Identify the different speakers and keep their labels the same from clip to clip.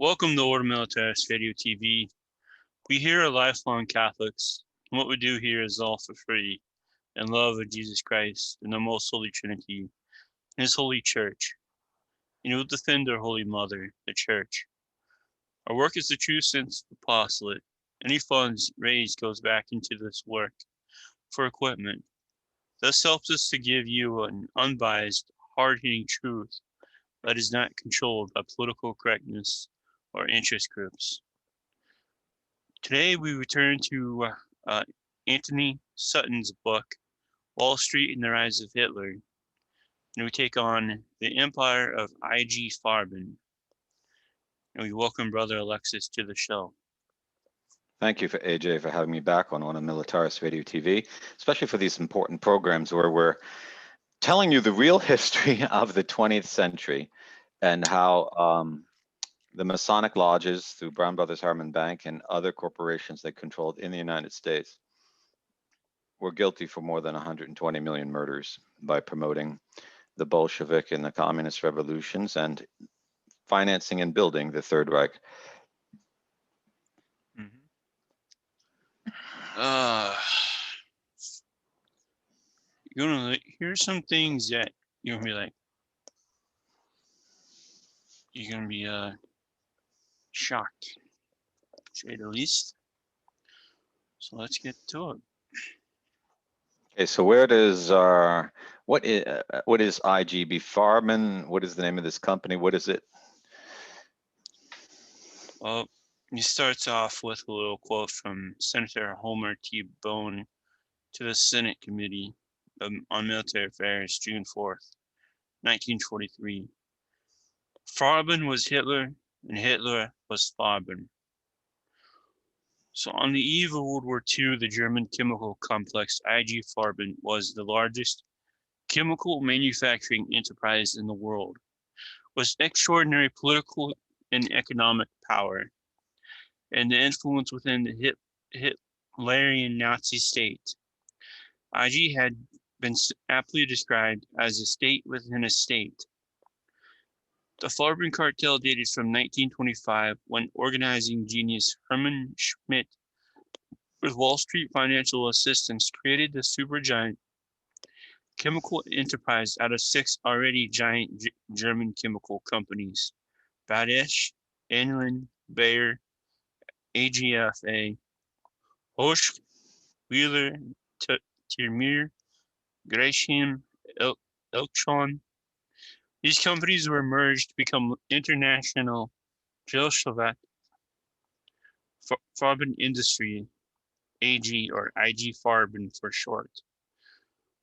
Speaker 1: Welcome to Order Militaris Radio TV. We here are lifelong Catholics, and what we do here is all for free, in love of Jesus Christ and the Most Holy Trinity and His Holy Church. And we'll defend our Holy Mother, the Church. Our work is the true sense of apostolate. Any funds raised goes back into this work for equipment. This helps us to give you an unbiased, hard-hitting truth that is not controlled by political correctness or interest groups. Today we return to Anthony Sutton's book, Wall Street and the Rise of Hitler, and we take on the Empire of I.G. Farben. And we welcome Brother Alexis to the show.
Speaker 2: Thank you, AJ, for having me back on Order Militaris Radio TV, especially for these important programs where we're telling you the real history of the 20th century and how the Masonic lodges through Brown Brothers Harriman Bank and other corporations they controlled in the United States were guilty for more than 120 million murders by promoting the Bolshevik and the communist revolutions and financing and building the Third Reich.
Speaker 1: You're gonna here's some things that you're gonna be like, you're gonna be shocked, to say the least. So let's get to it.
Speaker 2: Okay, so where does what is IGB Farben? What is the name of this company? What is it?
Speaker 1: Well, he starts off with a little quote from Senator Homer T. Bone to the Senate Committee on Military Affairs, June 4th, 1943. Farben was Hitler, and Hitler was Farben. So on the eve of World War II, the German chemical complex I.G. Farben was the largest chemical manufacturing enterprise in the world, with extraordinary political and economic power, and the influence within the Hitlerian Nazi state. I.G. had been aptly described as a state within a state. The Flowering Cartel dated from 1925, when organizing genius Herman Schmidt, with Wall Street financial assistance, created the supergiant chemical enterprise out of 6 already giant German chemical companies: Badesch, Enlin, Bayer, AGFA, Hoechst, Wheeler, Tyrmir, Gresham, Elkschon. These companies were merged to become International Gesellschaft Farben Industrie, AG, or IG Farben for short.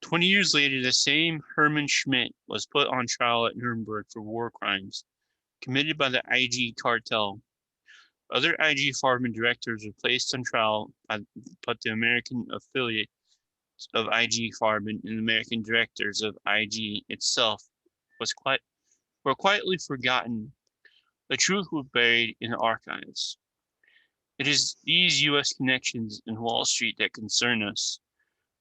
Speaker 1: 20 years later, the same Herman Schmidt was put on trial at Nuremberg for war crimes committed by the IG cartel. Other IG Farben directors were placed on trial, but the American affiliate of IG Farben and the American directors of IG itself were quietly forgotten. The truth was buried in the archives. It is these U.S. connections in Wall Street that concern us.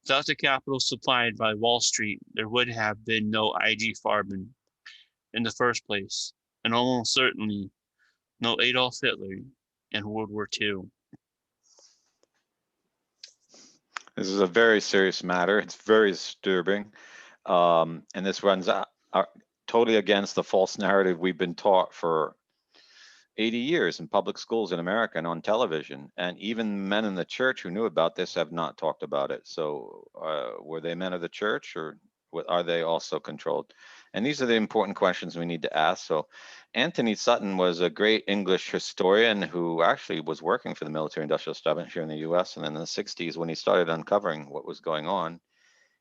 Speaker 1: Without the capital supplied by Wall Street, there would have been no IG Farben in the first place, and almost certainly no Adolf Hitler in World War II.
Speaker 2: This is a very serious matter. It's very disturbing, and this runs totally against the false narrative we've been taught for 80 years in public schools in America and on television. And even men in the church who knew about this have not talked about it. So were they men of the church, or are they also controlled? And these are the important questions we need to ask. So Anthony Sutton was a great English historian who actually was working for the military industrial establishment here in the US. And then in the 60s, when he started uncovering what was going on,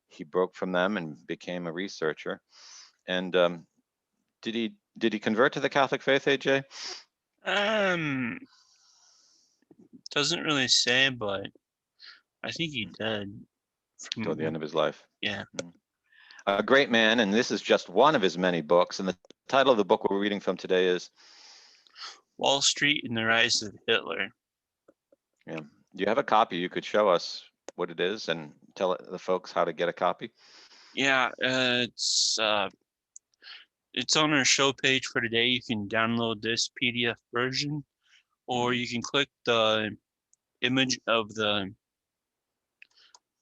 Speaker 2: he broke from them and became a researcher. And did he convert to the Catholic faith, AJ?
Speaker 1: Doesn't really say, but I think he did.
Speaker 2: Toward the end of his life.
Speaker 1: Yeah.
Speaker 2: A great man, and this is just one of his many books. And the title of the book we're reading from today is
Speaker 1: Wall Street and the Rise of Hitler.
Speaker 2: Yeah. Do you have a copy? You could show us what it is and tell the folks how to get a copy.
Speaker 1: Yeah, it's It's on our show page for today. You can download this PDF version, or you can click the image of the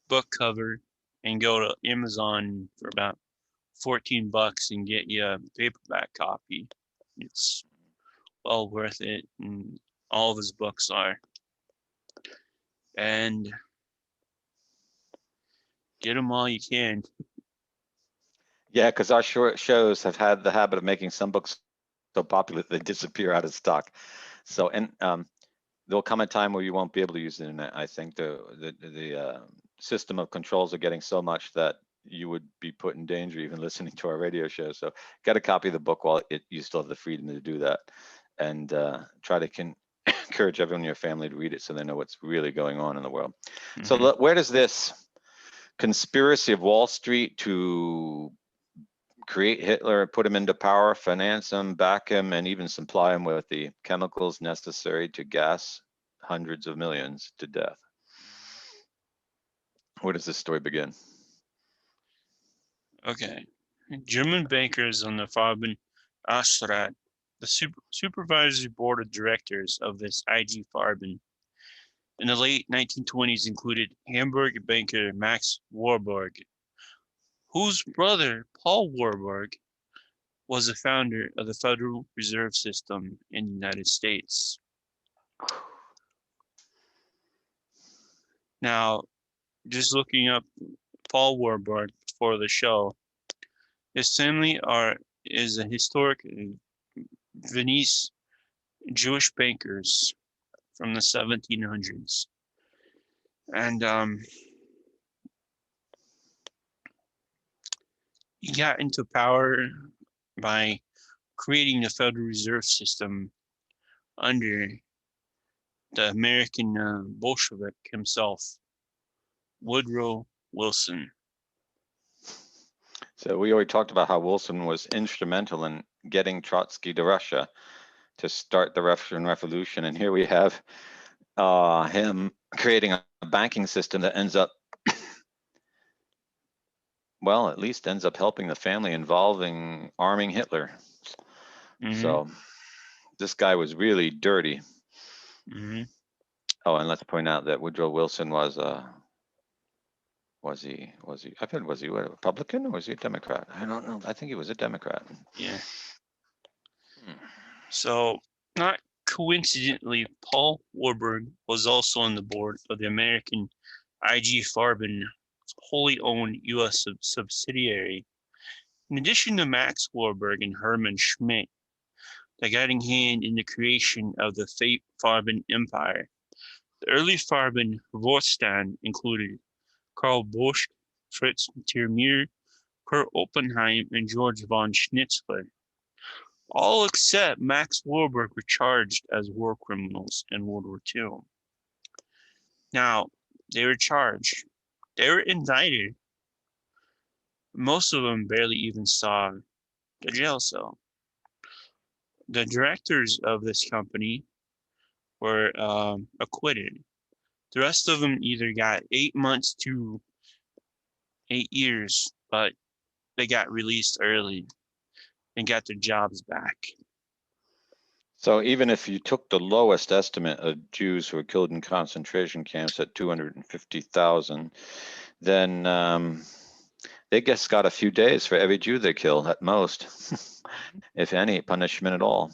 Speaker 1: book cover and go to Amazon for about 14 bucks and get you a paperback copy. It's well worth it, and all of his books are. And get them while you can.
Speaker 2: Yeah, because our short shows have had the habit of making some books so popular they disappear out of stock. So, and there'll come a time where you won't be able to use the internet. I think the system of controls are getting so much that you would be put in danger even listening to our radio show. So, get a copy of the book while you still have the freedom to do that, and try to encourage everyone in your family to read it so they know what's really going on in the world. So, where does this conspiracy of Wall Street to create Hitler, put him into power, finance him, back him, and even supply him with the chemicals necessary to gas hundreds of millions to death? Where does this story begin?
Speaker 1: Okay. German bankers on the Farben Astrat, the supervisory board of directors of this IG Farben, in the late 1920s included Hamburg banker Max Warburg, whose brother, Paul Warburg, was the founder of the Federal Reserve System in the United States. Now, just looking up Paul Warburg before the show, his family is a historic Viennese Jewish bankers from the 1700s. And he got into power by creating the Federal Reserve System under the American Bolshevik himself, Woodrow Wilson.
Speaker 2: So we already talked about how Wilson was instrumental in getting Trotsky to Russia to start the Russian Revolution. And here we have him creating a banking system that ends up, well, at least ends up helping the family involving arming Hitler. So this guy was really dirty. Oh, and let's point out that Woodrow Wilson was he I thought, was he a Republican or was he a Democrat? I don't know. I think he was a Democrat.
Speaker 1: Yeah. So, not coincidentally, Paul Warburg was also on the board of the American I.G. Farben wholly owned U.S. subsidiary. In addition to Max Warburg and Herman Schmidt, the guiding hand in the creation of the Farben Empire, the early Farben Vorstand included Karl Bosch, Fritz Tiermeier, Kurt Oppenheim, and George von Schnitzler. All except Max Warburg were charged as war criminals in World War II. Now, they were charged. They were indicted. Most of them barely even saw the jail cell. The directors of this company were acquitted. The rest of them either got 8 months to 8 years, but they got released early and got their jobs back.
Speaker 2: So even if you took the lowest estimate of Jews who were killed in concentration camps at 250,000, then they just got a few days for every Jew they kill at most, if any punishment at all.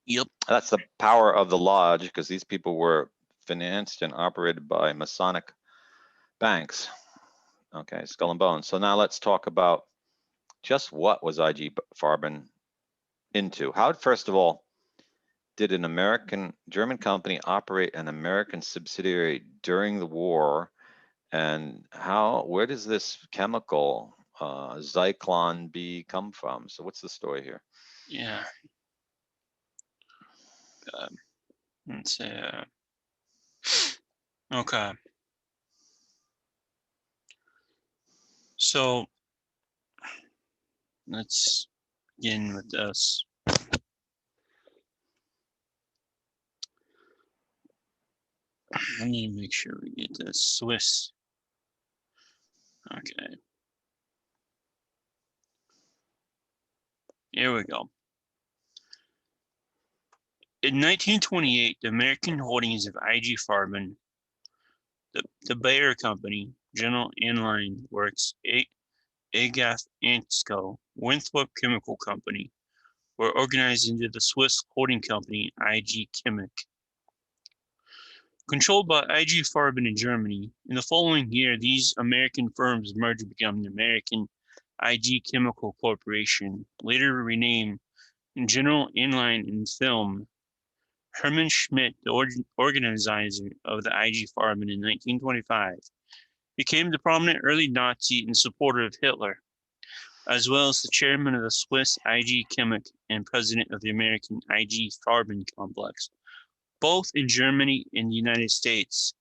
Speaker 1: Yep.
Speaker 2: That's the power of the lodge, because these people were financed and operated by Masonic banks. Okay, skull and bones. So now let's talk about just what was I.G. Farben into. How, first of all, did an German company operate an American subsidiary during the war? And where does this chemical Zyklon B come from? So what's the story here?
Speaker 1: Yeah. Let's see. Okay. So let's begin with this. I need to make sure we get this Swiss. Okay. Here we go. In 1928, the American holdings of I.G. Farben, the Bayer Company, General Inline Works, Agaf Ansco, Winthrop Chemical Company, were organized into the Swiss holding company I.G. Chemic. Controlled by I.G. Farben in Germany, in the following year, these American firms merged to become the American I.G. Chemical Corporation, later renamed General Inline and Film. Herman Schmidt, the organizer of the I.G. Farben in 1925, became the prominent early Nazi and supporter of Hitler, as well as the chairman of the Swiss I.G. Chemic and president of the American I.G. Farben complex, both in Germany and the United States,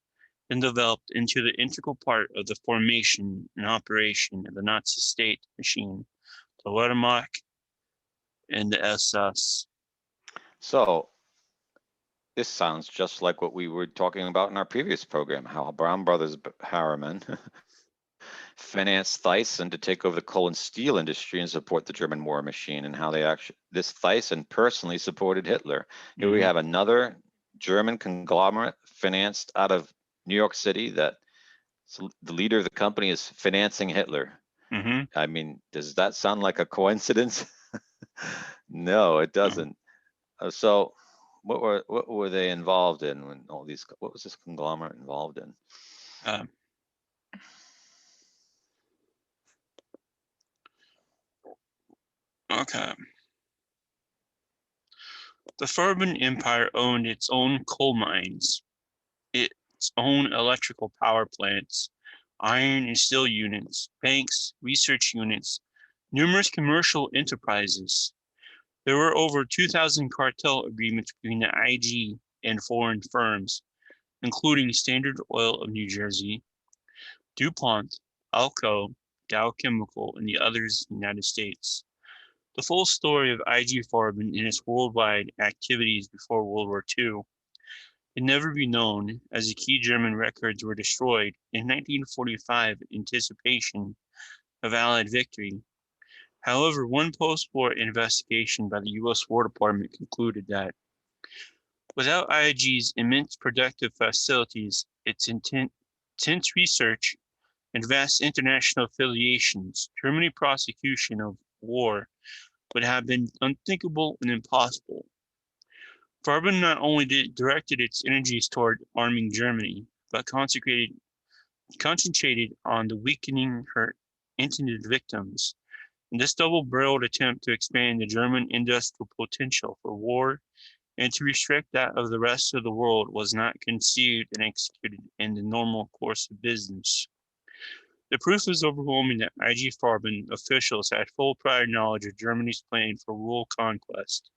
Speaker 1: and developed into the integral part of the formation and operation of the Nazi state machine, the Wehrmacht and the SS.
Speaker 2: So this sounds just like what we were talking about in our previous program, how Brown Brothers Harriman financed Thyssen to take over the coal and steel industry and support the German war machine, and how this Thyssen personally supported Hitler. Here we have another German conglomerate financed out of New York City that the leader of the company is financing Hitler. I mean, does that sound like a coincidence? No, it doesn't. So what were they involved in when all these, what was this conglomerate involved in?
Speaker 1: Okay. The Farben Empire owned its own coal mines, its own electrical power plants, iron and steel units, banks, research units, numerous commercial enterprises. There were over 2,000 cartel agreements between the I.G. and foreign firms, including Standard Oil of New Jersey, DuPont, Alco, Dow Chemical, and the others in the United States. The full story of I.G. Farben and its worldwide activities before World War II can never be known, as the key German records were destroyed in 1945 in anticipation of Allied victory. However, one post-war investigation by the U.S. War Department concluded that without I.G.'s immense productive facilities, its intense research, and vast international affiliations, Germany's prosecution of war would have been unthinkable and impossible. Farben not only directed its energies toward arming Germany, but concentrated on the weakening her intended victims. In this double-barreled attempt to expand the German industrial potential for war and to restrict that of the rest of the world was not conceived and executed in the normal course of business. The proof is overwhelming that I.G. Farben officials had full prior knowledge of Germany's plan for world conquest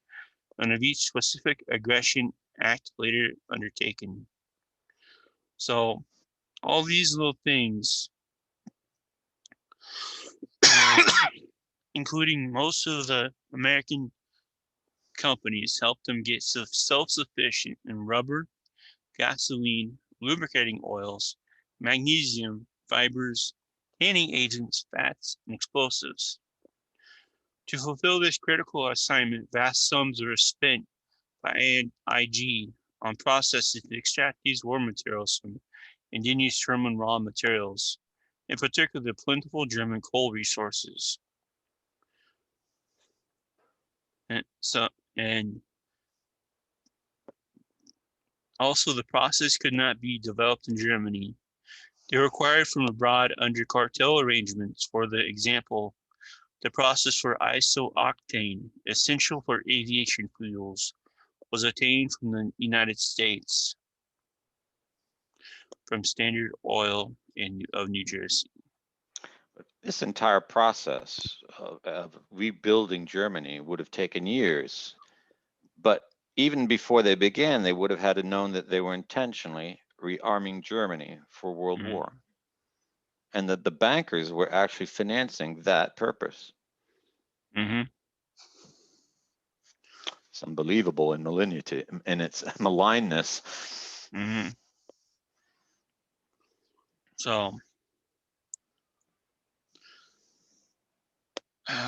Speaker 1: and of each specific aggression act later undertaken. So all these little things, including most of the American companies, helped them get self-sufficient in rubber, gasoline, lubricating oils, magnesium, fibers, tanning agents, fats, and explosives. To fulfill this critical assignment, vast sums were spent by I.G. on processes to extract these war materials from indigenous German raw materials, in particular the plentiful German coal resources. And also the process could not be developed in Germany. They were acquired from abroad under cartel arrangements. For the example, the process for isooctane, essential for aviation fuels, was obtained from the United States, from Standard Oil of New Jersey.
Speaker 2: This entire process of rebuilding Germany would have taken years, but even before they began, they would have had to known that they were intentionally rearming Germany for World War, and that the bankers were actually financing that purpose. It's unbelievable in malignity, and its maligness.
Speaker 1: So,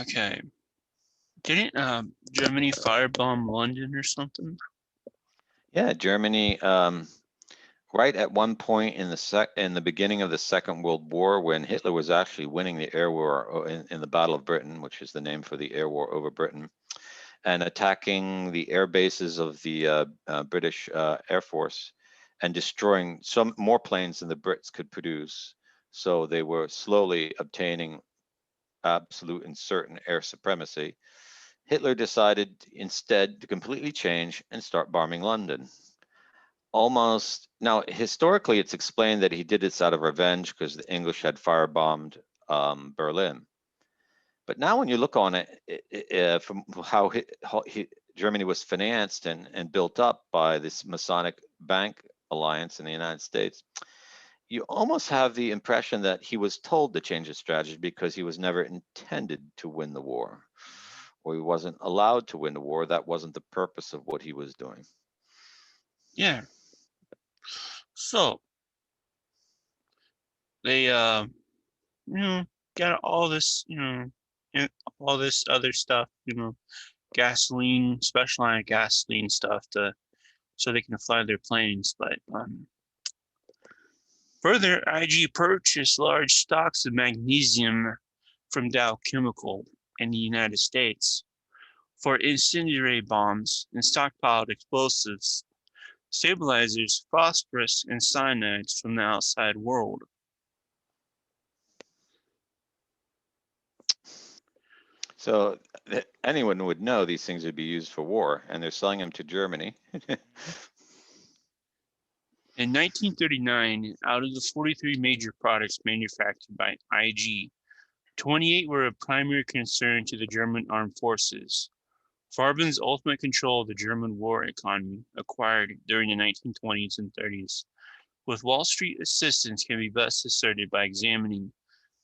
Speaker 1: okay. Didn't Germany firebomb London or something?
Speaker 2: Yeah, Germany, right at one point in the beginning of the Second World War, when Hitler was actually winning the air war in the Battle of Britain, which is the name for the air war over Britain, and attacking the air bases of the British Air Force and destroying some more planes than the Brits could produce. So they were slowly obtaining absolute and certain air supremacy. Hitler decided instead to completely change and start bombing London. Almost now, historically, it's explained that he did this out of revenge because the English had firebombed Berlin. But now, when you look on it from how Germany was financed and built up by this Masonic bank alliance in the United States, you almost have the impression that he was told to change his strategy because he was never intended to win the war, or he wasn't allowed to win the war. That wasn't the purpose of what he was doing.
Speaker 1: Yeah. So they got all this, and all this other stuff, gasoline, specialized gasoline stuff so they can fly their planes. But further, IG purchased large stocks of magnesium from Dow Chemical in the United States for incendiary bombs and stockpiled explosives, stabilizers, phosphorus, and cyanides from the outside world.
Speaker 2: So anyone would know these things would be used for war, and they're selling them to Germany.
Speaker 1: In 1939, out of the 43 major products manufactured by IG, 28 were of primary concern to the German armed forces. Farben's ultimate control of the German war economy, acquired during the 1920s and 30s, with Wall Street assistance, can be best asserted by examining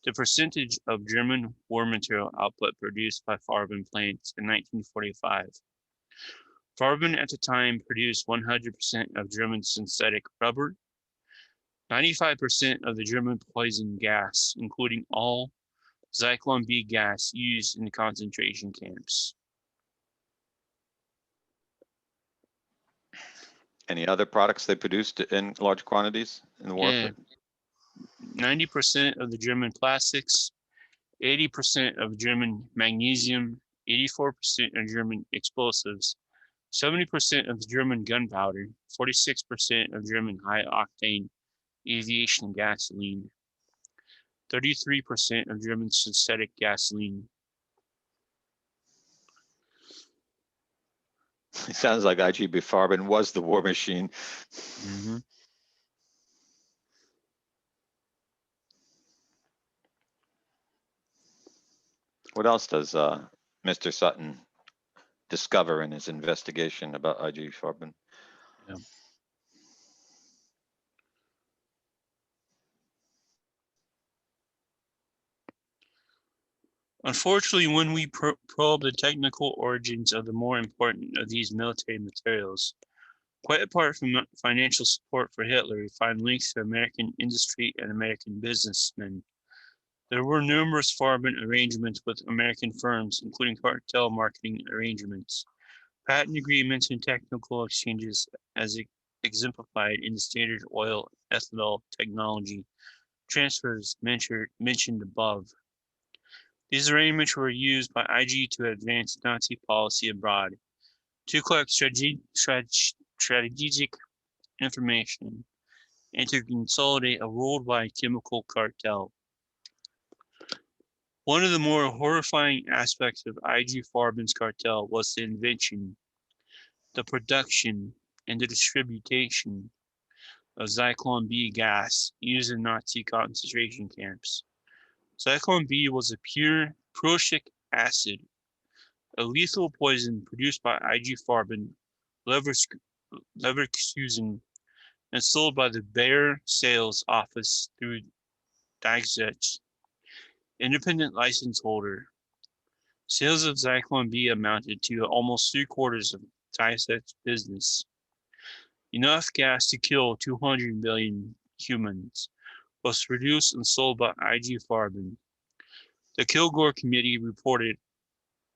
Speaker 1: the percentage of German war material output produced by Farben plants in 1945. Farben at the time produced 100% of German synthetic rubber, 95% of the German poison gas, including all Zyklon B gas used in the concentration camps.
Speaker 2: Any other products they produced in large quantities in the war
Speaker 1: Yeah,
Speaker 2: effort?
Speaker 1: 90% of the German plastics, 80% of German magnesium, 84% of German explosives, 70% of the German gunpowder, 46% of German high-octane aviation gasoline, 33% of German synthetic gasoline.
Speaker 2: It sounds like IGB Farben was the war machine.
Speaker 1: Mm-hmm.
Speaker 2: What else does Mr. Sutton discover in his investigation about IG Farben?
Speaker 1: Yeah. Unfortunately, when we probe the technical origins of the more important of these military materials, quite apart from financial support for Hitler, we find links to American industry and American businessmen. There were numerous Farben arrangements with American firms, including cartel marketing arrangements, patent agreements, and technical exchanges as exemplified in the Standard Oil ethanol technology transfers mentioned above. These arrangements were used by IG to advance Nazi policy abroad, to collect strategic information, and to consolidate a worldwide chemical cartel. One of the more horrifying aspects of IG Farben's cartel was the invention, the production, and the distribution of Zyklon B gas used in Nazi concentration camps. Zyklon B was a pure prussic acid, a lethal poison produced by IG Farben, Leverkusen, and sold by the Bayer sales office through Dagzech, independent license holder. Sales of Zyklon B amounted to almost 3/4 of Dagzech's business. Enough gas to kill 200 million humans was produced and sold by IG Farben. The Kilgore Committee reported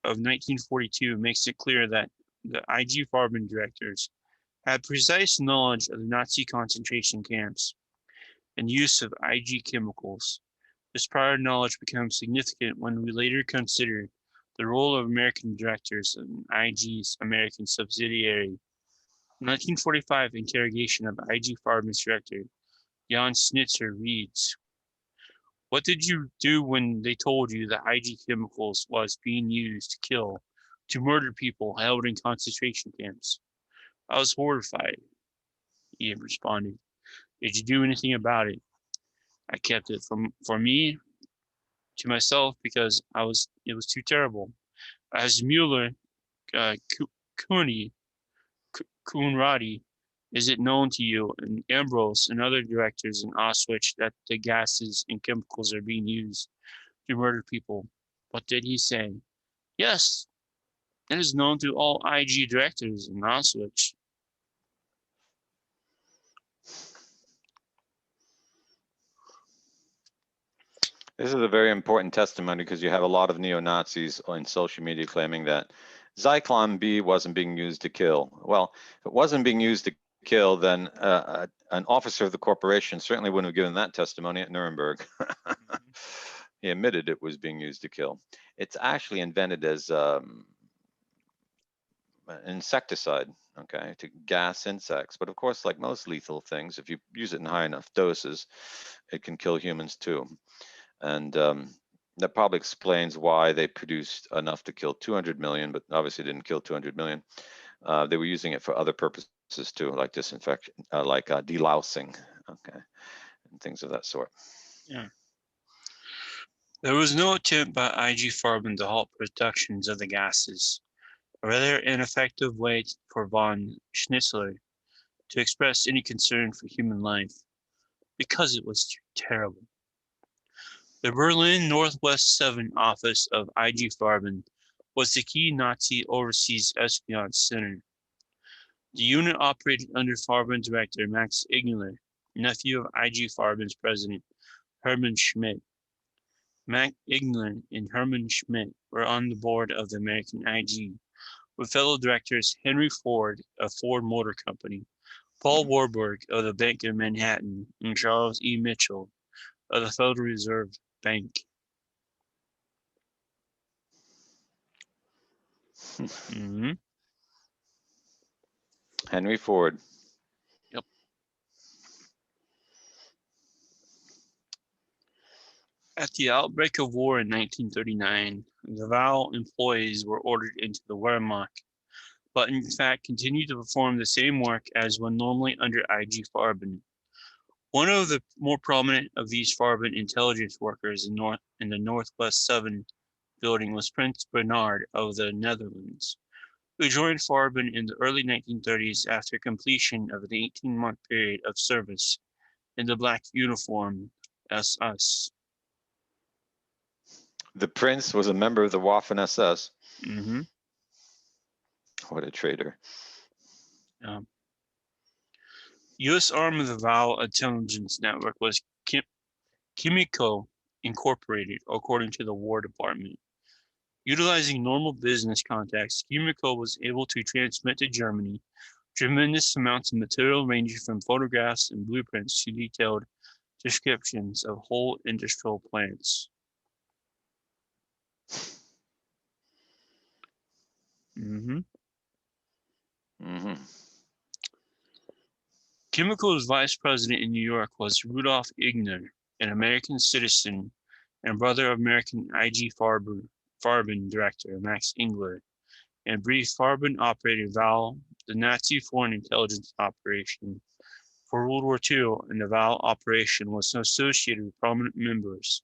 Speaker 1: of 1942 makes it clear that the I.G. Farben directors had precise knowledge of the Nazi concentration camps and use of I.G. chemicals. This prior knowledge becomes significant when we later consider the role of American directors in I.G.'s American subsidiary. 1945 interrogation of I.G. Farben's director, Jan Schnitzer, reads, "What did you do when they told you that I.G. chemicals was being used to murder people held in concentration camps?" "I was horrified," he responded. "Did you do anything about it?" "I kept it for me to myself because it was too terrible. As Mueller, Cooney, Coonradi, is it known to you and Ambrose and other directors in Auschwitz that the gases and chemicals are being used to murder people?" "What did he say?" "Yes, it is known to all I.G. directors in Auschwitz."
Speaker 2: This is a very important testimony because you have a lot of neo-Nazis on social media claiming that Zyklon B wasn't being used to kill. Well, if it wasn't being used to kill, then an officer of the corporation certainly wouldn't have given that testimony at Nuremberg. He admitted it was being used to kill. It's actually invented as an insecticide, okay, to gas insects. But of course, like most lethal things, if you use it in high enough doses, it can kill humans too. And that probably explains why they produced enough to kill 200 million, but obviously didn't kill 200 million. They were using it for other purposes too, like disinfection, like delousing, okay, and things of that sort.
Speaker 1: Yeah. There was no attempt by I.G. Farben to halt productions of the gases, a rather ineffective way for von Schnitzler to express any concern for human life, because it was too terrible. The Berlin Northwest 7 office of I.G. Farben was the key Nazi overseas espionage center. The unit operated under Farben director Max Igler, nephew of I.G. Farben's president, Herman Schmidt. Max Igler and Herman Schmidt were on the board of the American I.G., with fellow directors Henry Ford of Ford Motor Company, Paul Warburg of the Bank of Manhattan, and Charles E. Mitchell of the Federal Reserve Bank. Mm-hmm.
Speaker 2: Henry Ford.
Speaker 1: Yep. At the outbreak of war in 1939, the Wahl employees were ordered into the Wehrmacht, but in fact continued to perform the same work as when normally under I.G. Farben. One of the more prominent of these Farben intelligence workers in the Northwest 7 building was Prince Bernard of the Netherlands, who joined Farben in the early 1930s after completion of an 18-month period of service in the black uniform SS.
Speaker 2: The prince was a member of the Waffen SS.
Speaker 1: Mm-hmm.
Speaker 2: What a traitor.
Speaker 1: U.S. arm of the Wahl intelligence network was Chemico Incorporated, according to the War Department. Utilizing normal business contacts, Chemico was able to transmit to Germany tremendous amounts of material ranging from photographs and blueprints to detailed descriptions of whole industrial plants. Mm-hmm.
Speaker 2: Mm-hmm.
Speaker 1: Chemical's vice president in New York was Rudolf Igler, an American citizen and brother of American I.G. Farben director Max Igler, and brief Farben operated Wahl, the Nazi foreign intelligence operation. For World War II, and the Wahl operation was associated with prominent members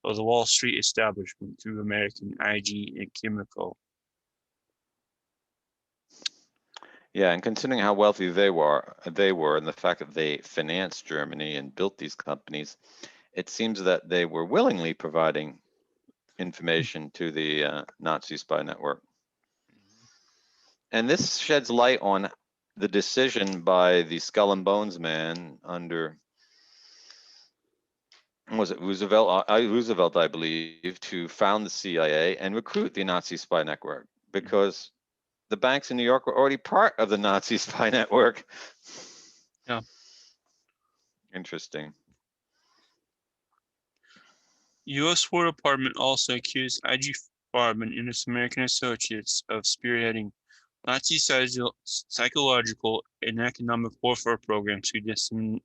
Speaker 1: of the Wall Street establishment through American I.G. and Chemical.
Speaker 2: Yeah, and considering how wealthy they were, and the fact that they financed Germany and built these companies, it seems that they were willingly providing information to the Nazi spy network. And this sheds light on the decision by the Skull and Bones man under was it Roosevelt, I believe, to found the CIA and recruit the Nazi spy network because the banks in New York were already part of the Nazi spy network.
Speaker 1: Yeah.
Speaker 2: Interesting.
Speaker 1: U.S. War Department also accused I.G. Farben and his American associates of spearheading Nazi psychological and economic warfare programs through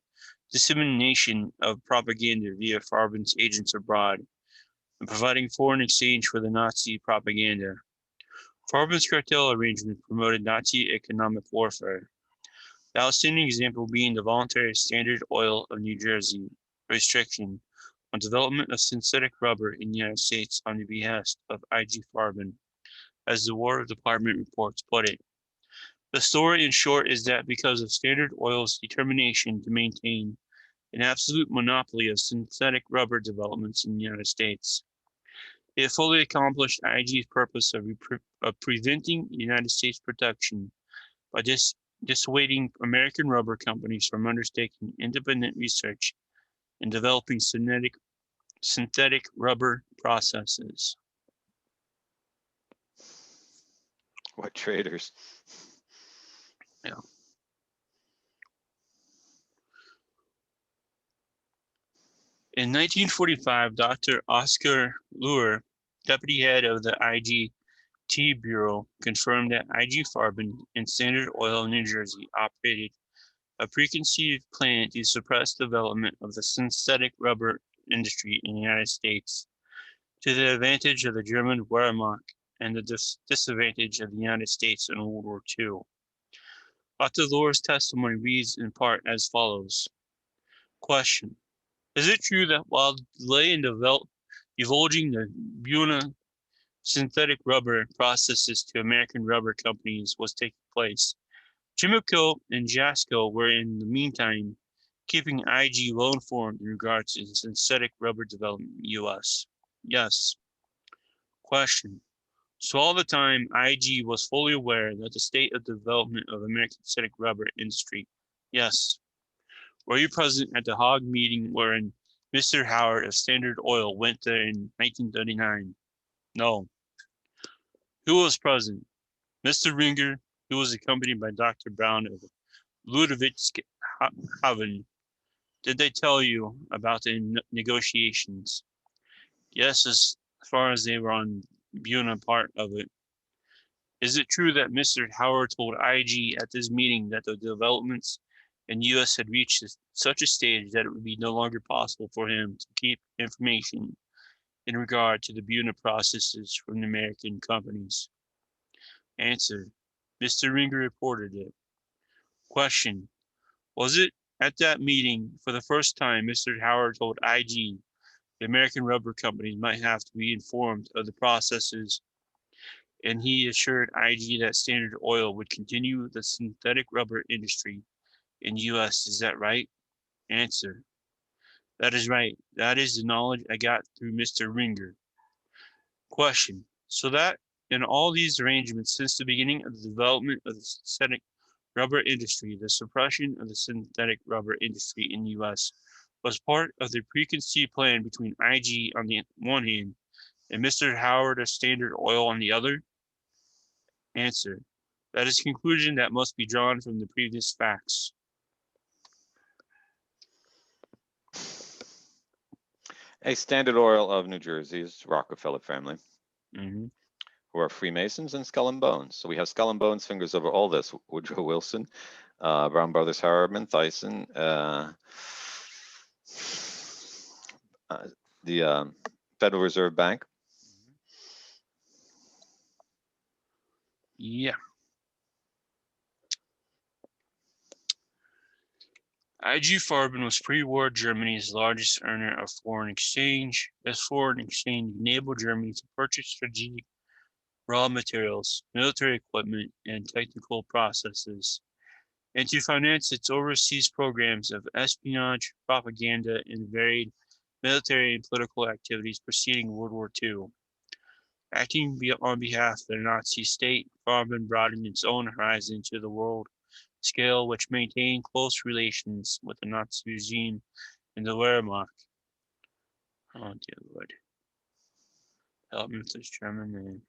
Speaker 1: dissemination of propaganda via Farben's agents abroad and providing foreign exchange for the Nazi propaganda. Farben's cartel arrangement promoted Nazi economic warfare. The outstanding example being the voluntary Standard Oil of New Jersey restriction on development of synthetic rubber in the United States on the behest of I.G. Farben, as the War Department reports put it. The story, in short, is that because of Standard Oil's determination to maintain an absolute monopoly of synthetic rubber developments in the United States, it fully accomplished I.G.'s purpose of preventing United States production by dissuading American rubber companies from undertaking independent research in developing synthetic rubber processes.
Speaker 2: What traitors?
Speaker 1: Yeah. In 1945, Dr. Oscar Luer, deputy head of the IGT Bureau, confirmed that I.G. Farben and Standard Oil in New Jersey operated a preconceived plan to suppress development of the synthetic rubber industry in the United States to the advantage of the German Wehrmacht and the disadvantage of the United States in World War II. Dr. Luer's testimony reads in part as follows. Question. Is it true that while delay in divulging the Buna synthetic rubber processes to American rubber companies was taking place, Jimico and Jasco were in the meantime keeping IG well informed in regards to synthetic rubber development in the U.S.? Yes. Question. So all the time, IG was fully aware that the state of development of American synthetic rubber industry? Yes. Were you present at the Hague meeting wherein Mr. Howard of Standard Oil went there in 1939? No. Who was present? Mr. Ringer, who was accompanied by Dr. Brown of Ludwigshafen. Did they tell you about the negotiations? Yes, as far as they were on Buna part of it. Is it true that Mr. Howard told IG at this meeting that the developments in the U.S. had reached such a stage that it would be no longer possible for him to keep information in regard to the Buna processes from the American companies? Answer. Mr. Ringer reported it. Question. Was it at that meeting for the first time Mr. Howard told IG the American rubber companies might have to be informed of the processes, and he assured IG that Standard Oil would continue the synthetic rubber industry in the U.S.? Is that right? Answer. That is right. That is the knowledge I got through Mr. Ringer. Question. So that in all these arrangements since the beginning of the development of the synthetic rubber industry, the suppression of the synthetic rubber industry in the U.S. was part of the preconceived plan between IG on the one hand and Mr. Howard of Standard Oil on the other? Answer. That is a conclusion that must be drawn from the previous facts.
Speaker 2: A Standard Oil of New Jersey's Rockefeller family,
Speaker 1: Mm-hmm.
Speaker 2: who are Freemasons and Skull and Bones. So we have Skull and Bones fingers over all this. Woodrow Wilson, Brown Brothers Harriman, Thyssen, the Federal Reserve Bank.
Speaker 1: Yeah. I.G. Farben was pre-war Germany's largest earner of foreign exchange. This foreign exchange enabled Germany to purchase strategic raw materials, military equipment, and technical processes, and to finance its overseas programs of espionage, propaganda, and varied military and political activities preceding World War II. Acting on behalf of the Nazi state, Farben broadened its own horizon to the world scale, which maintained close relations with the Nazi regime and the Wehrmacht. Oh dear Lord. Help me with this German name.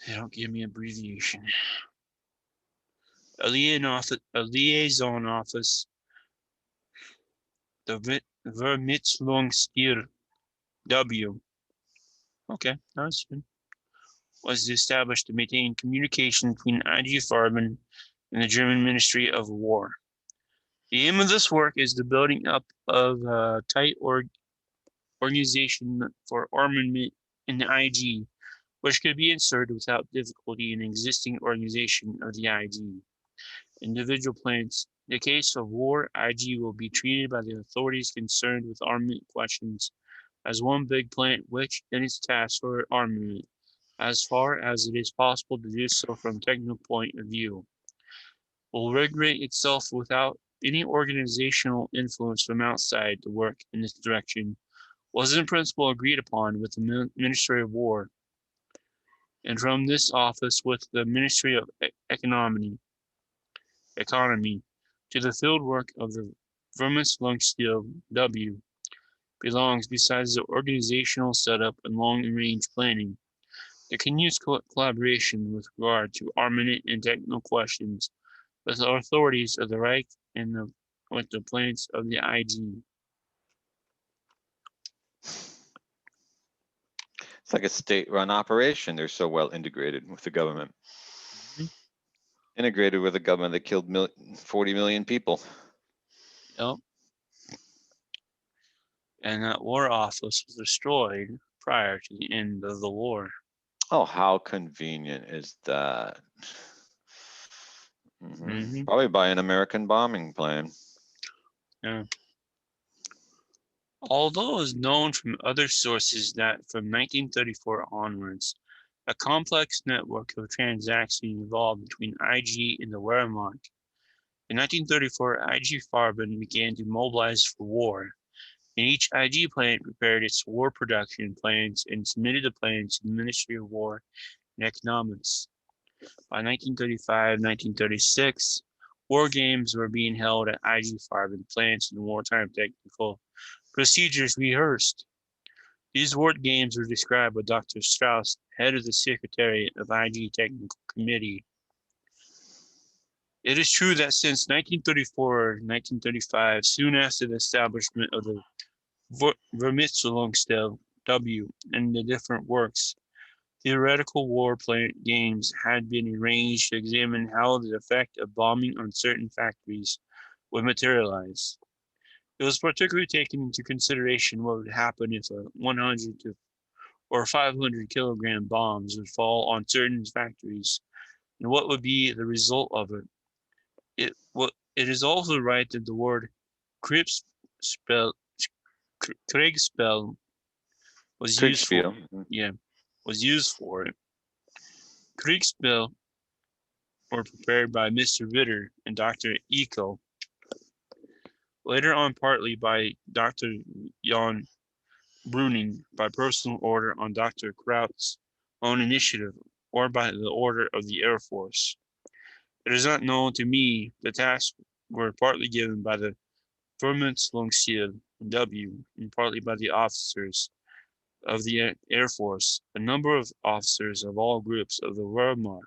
Speaker 1: They don't give me abbreviation. A liaison office, the Vermittlungsstil W. Okay, that's good. Was established to maintain communication between I.G. Farben and the German Ministry of War. The aim of this work is the building up of a tight organization for armament in the I.G., which could be inserted without difficulty in the existing organization of the I.G. Individual plants. In the case of war, I.G. will be treated by the authorities concerned with armament questions as one big plant which, in its task for armament, as far as it is possible to do so from a technical point of view, will regulate itself without any organizational influence from outside the work in this direction, was in principle agreed upon with the Ministry of War, and from this office with the Ministry of Economy, to the field work of the Vermittlungsstelle W. belongs, besides the organizational setup and long-range planning, the continuous collaboration with regard to armament and technical questions with the authorities of the Reich and with the plants of the I.G.
Speaker 2: It's like a state-run operation. They're so well integrated with the government. Integrated with a government that killed 40 million people.
Speaker 1: Yep. And that war office was destroyed prior to the end of the war.
Speaker 2: Oh, how convenient is that?
Speaker 1: Mhm.
Speaker 2: Probably by an American bombing plane.
Speaker 1: Yeah. Although it is known from other sources that from 1934 onwards, a complex network of transactions evolved between I.G. and the Wehrmacht. In 1934, I.G. Farben began to mobilize for war, and each I.G. plant prepared its war production plans and submitted the plans to the Ministry of War and Economics. By 1935-1936, war games were being held at I.G. Farben plants and wartime technical procedures rehearsed. These war games were described by Dr. Strauss, head of the Secretariat of I.G. Technical Committee. It is true that since 1934-1935, soon after the establishment of the Vermittlungsstelle W and the different works, theoretical war plant games had been arranged to examine how the effect of bombing on certain factories would materialize. It was particularly taken into consideration what would happen if a 100 or 500 kilogram bombs would fall on certain factories, and what would be the result of it. It is also right that the word Kriegspell was used for it. Kriegspell were prepared by Mr. Ritter and Dr. Eco, later on partly by Dr. Jan Bruning by personal order on Dr. Kraut's own initiative or by the order of the Air Force. It is not known to me the tasks were partly given by the Vermittlungsstelle W and partly by the officers of the Air Force. A number of officers of all groups of the Wehrmacht,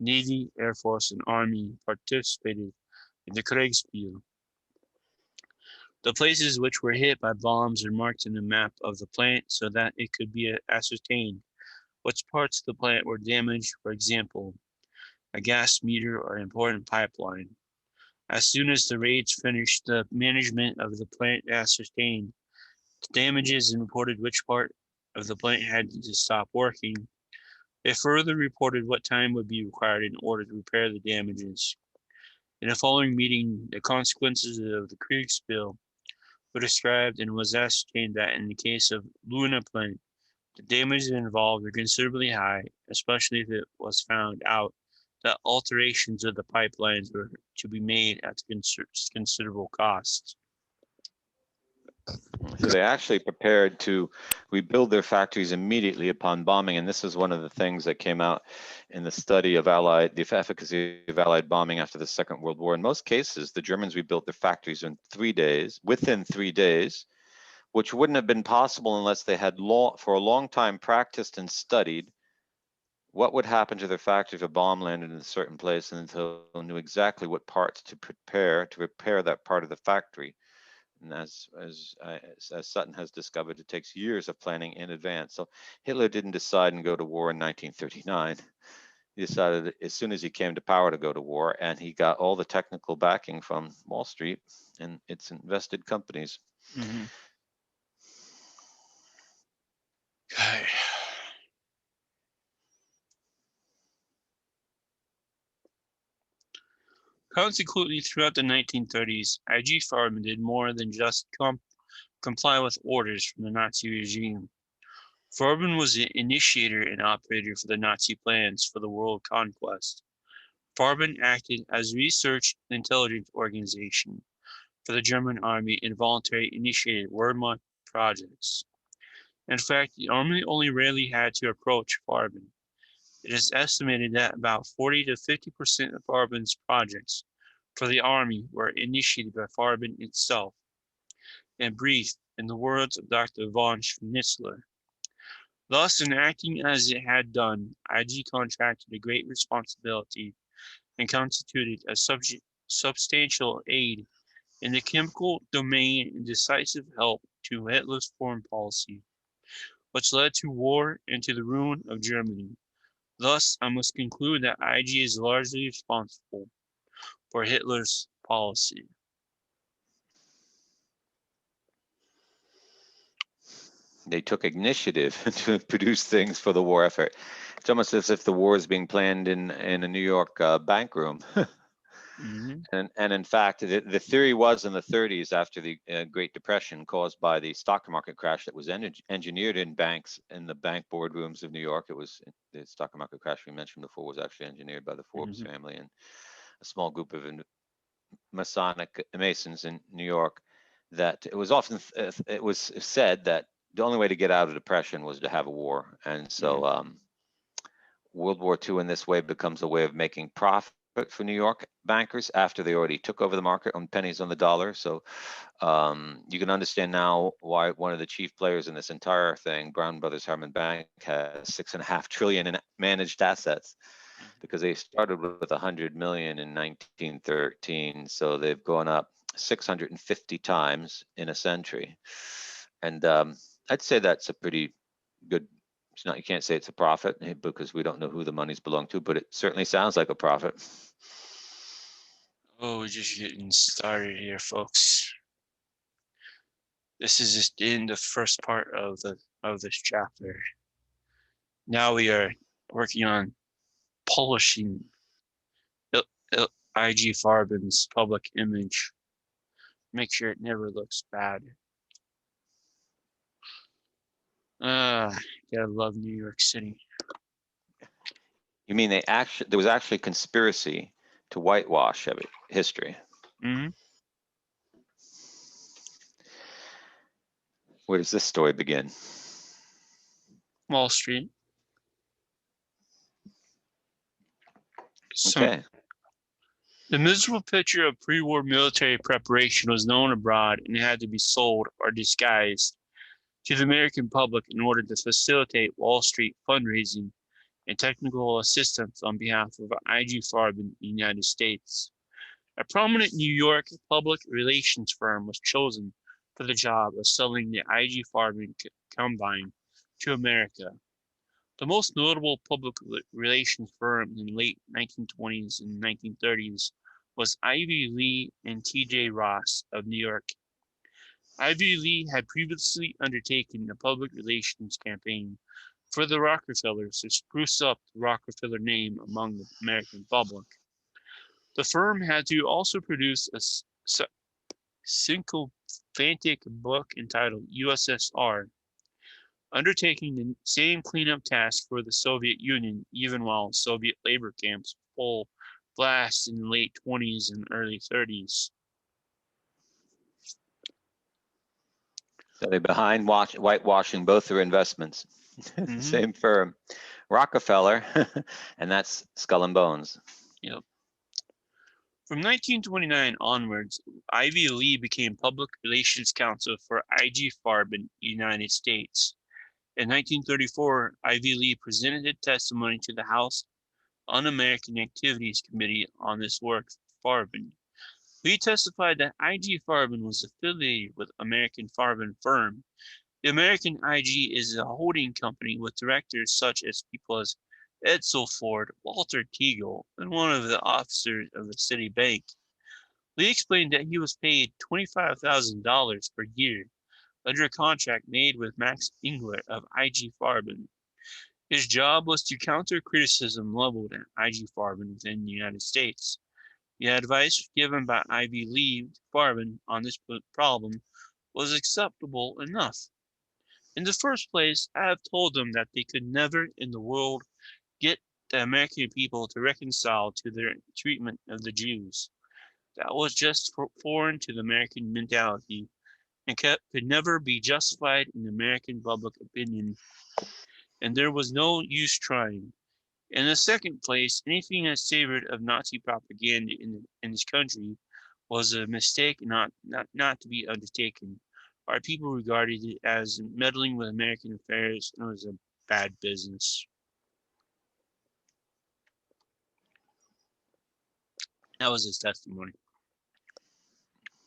Speaker 1: Navy, Air Force, and Army participated in the Kriegspiel. The places which were hit by bombs are marked in the map of the plant so that it could be ascertained which parts of the plant were damaged, for example, a gas meter or important pipeline. As soon as the raids finished, the management of the plant ascertained the damages and reported which part of the plant had to stop working. They further reported what time would be required in order to repair the damages. In the following meeting, the consequences of the Kriegspiel were described and was ascertained that in the case of Luna plant, the damages involved were considerably high, especially if it was found out that alterations of the pipelines were to be made at considerable cost.
Speaker 2: So they actually prepared to rebuild their factories immediately upon bombing. And this is one of the things that came out in the study of the efficacy of Allied bombing after the Second World War. In most cases, the Germans rebuilt their factories in 3 days, within 3 days, which wouldn't have been possible unless they had for a long time practiced and studied what would happen to their factory if a bomb landed in a certain place, and until they knew exactly what parts to repair that part of the factory. And as Sutton has discovered, it takes years of planning in advance. So Hitler didn't decide and go to war in 1939. He decided as soon as he came to power to go to war, and he got all the technical backing from Wall Street and its invested companies.
Speaker 1: Mm-hmm. Okay. Consequently, throughout the 1930s, I.G. Farben did more than just comply with orders from the Nazi regime. Farben was the initiator and operator for the Nazi plans for the world conquest. Farben acted as research and intelligence organization for the German army and voluntarily initiated Wehrmacht projects. In fact, the army only rarely had to approach Farben. It is estimated that about 40 to 50% of Farben's projects for the army were initiated by Farben itself. In brief, in the words of Dr. von Schnitzler, thus, in acting as it had done, I.G. contracted a great responsibility and constituted a substantial aid in the chemical domain and decisive help to Hitler's foreign policy, which led to war and to the ruin of Germany. Thus, I must conclude that I.G. is largely responsible for Hitler's policy.
Speaker 2: They took initiative to produce things for the war effort. It's almost as if the war is being planned in a New York bank room.
Speaker 1: Mm-hmm.
Speaker 2: And in fact, the theory was in the 30s, after the Great Depression caused by the stock market crash that was engineered in banks, in the bank boardrooms of New York. It was the stock market crash we mentioned before was actually engineered by the Forbes
Speaker 1: Mm-hmm.
Speaker 2: family and a small group of Masons in New York. That it was often it was said that the only way to get out of depression was to have a war, and so World War II in this way becomes a way of making profit for New York bankers after they already took over the market on pennies on the dollar. So you can understand now why one of the chief players in this entire thing, Brown Brothers Harriman Bank, has $6.5 trillion in managed assets, because they started with 100 million in 1913. So they've gone up 650 times in a century. And I'd say that's a pretty good, it's not, you can't say it's a profit because we don't know who the money's belong to, but it certainly sounds like a profit.
Speaker 1: Oh, we're just getting started here, folks. This is just in the first part of this chapter. Now we are working on polishing I.G. Farben's public image. Make sure it never looks bad. Gotta love New York City.
Speaker 2: You mean there was actually conspiracy to whitewash history?
Speaker 1: Mm-hmm.
Speaker 2: Where does this story begin?
Speaker 1: Wall Street.
Speaker 2: Okay.
Speaker 1: The miserable picture of pre-war military preparation was known abroad and had to be sold or disguised to the American public in order to facilitate Wall Street fundraising and technical assistance on behalf of I.G. Farben in the United States. A prominent New York public relations firm was chosen for the job of selling the I.G. Farben combine to America. The most notable public relations firm in the late 1920s and 1930s was Ivy Lee and T.J. Ross of New York. Ivy Lee had previously undertaken a public relations campaign for the Rockefellers to spruce up the Rockefeller name among the American public. The firm had to also produce a sycophantic book entitled USSR, undertaking the same cleanup task for the Soviet Union, even while Soviet labor camps were full blast in the late 20s and early 30s.
Speaker 2: They're behind whitewashing both their investments.
Speaker 1: Mhm.
Speaker 2: Same firm, Rockefeller, and that's Skull and Bones.
Speaker 1: Yep. From 1929 onwards, Ivy Lee became Public Relations Counsel for I.G. Farben, United States. In 1934, Ivy Lee presented testimony to the House Un-American Activities Committee on this work for Farben. Lee testified that I.G. Farben was affiliated with American Farben firm. The American I.G. is a holding company with directors such as people as Edsel Ford, Walter Teagle, and one of the officers of the city bank. Lee explained that he was paid $25,000 per year under a contract made with Max Igler of I.G. Farben. His job was to counter criticism leveled at I.G. Farben within the United States. The advice given by Ivy Lee to Farben on this problem was acceptable enough. In the first place, I have told them that they could never in the world get the American people to reconcile to their treatment of the Jews. That was just foreign to the American mentality and could never be justified in American public opinion, and there was no use trying. In the second place, anything that savored of Nazi propaganda in this country was a mistake not to be undertaken. Our people regarded it as meddling with American affairs, and it was a bad business. That was his testimony.